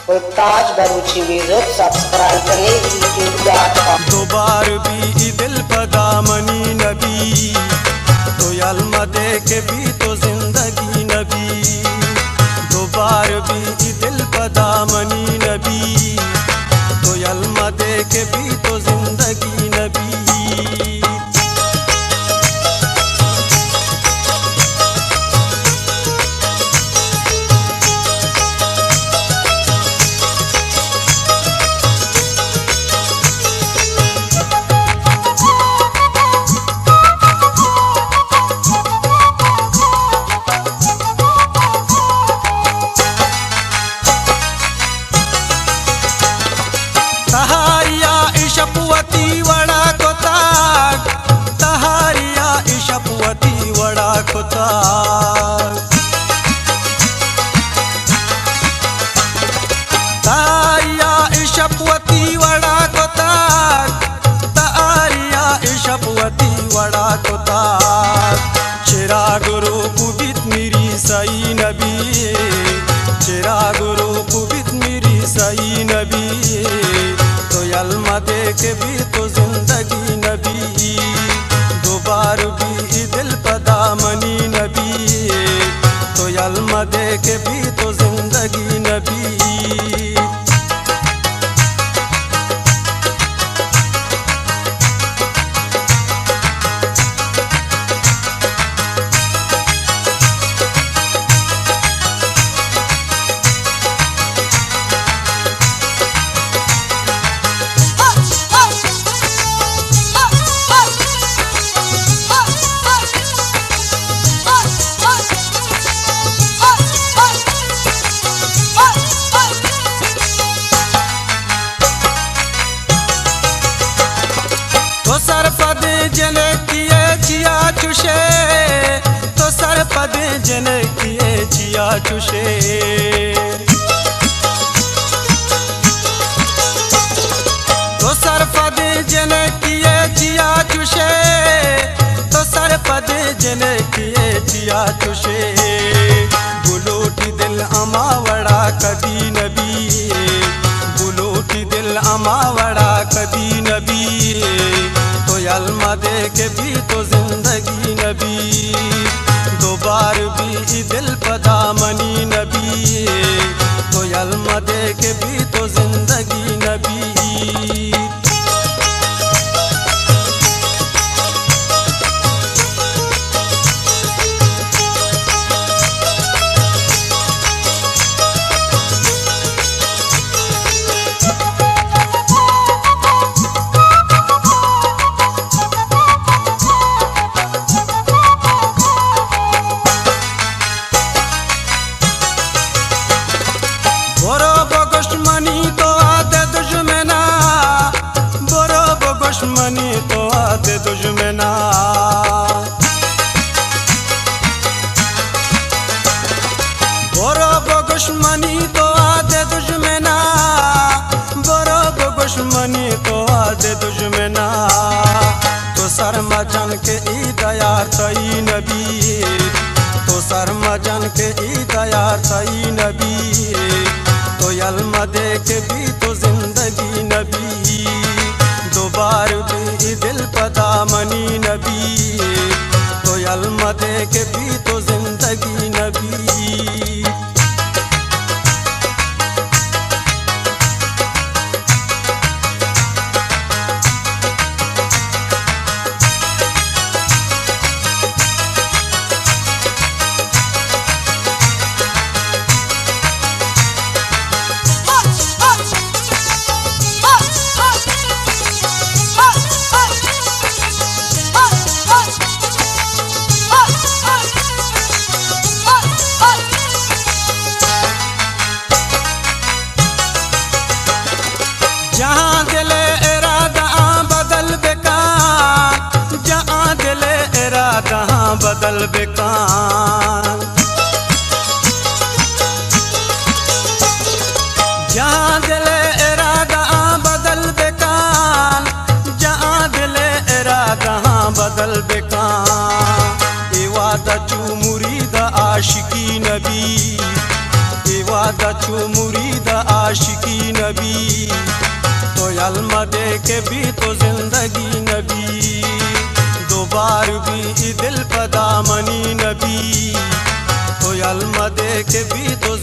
Mumtaz बरूची video subscribe करें youtube.com। दो बार भी दिल पदा मनी नबी तो अलमा दे के भी तो जिंदगी नबी। दो बार भी दिल पदा मनी नबी तो अलमा दे के भी तो जिंदगी नबी। इशपवती वड़ा को ताक तहारिया इशपवती वड़ा को ताक तहारिया इशपवती वड़ा को ताक तहारिया इशपवती वड़ा को ताक। चिराग रूप बित मेरी सई नबी चिराग रूप बित मेरी सई नबी तो अलमा दे के भी तो जिंदगी नबी। दो बार भी दिल पदा मनी नबी तो अलमा दे के भी तो जिंदगी नबी। तो सर पद जन किए जिया चुशे तो सर पद जन किए जिया चुशे। तो सर पद जन किए जिया चुशे तो सर पद जन किए जिया चुशे। बुलोटी दिल अमावड़ा कदी नबी बुलोटी दिल अमावड़ा कदी नबी तो अलमा दे के भी तो जिंदगी नबी। दो बार भी दिल पदा मनी नबी तो अलमा दे के भी तो जिंदगी नबी। दुश्मनी तो आते दुश्मना बोरो दुश्मनी तो आते दुश्मना बोरो दुश्मनी तो आते दुश्मना। तो शर्मा जन के ई दया तई नबी तो शर्मा जन के ई दया तई नबी तो अलमा दे के भी तो जिंदगी नबी। दो बार भी दिल पदा मनी नबी तो अलमा दे के भी तो जिंदगी नबी। जहाँ दिले इरादा बदल बेकार जहाँ दिले इरादा बदल बेकार जहाँ दिले इरादा बदल बेकार जहाँ दिले इरादा बदल बेकार। ए वादा चू मुरीद आशिकी नबी ए वादा चू मुरीद आशिकी नबी, तो अलमा दे के भी तो जिंदगी नबी, दो बार भी दिल पदा मनी नबी, तो अलमा दे के भी तो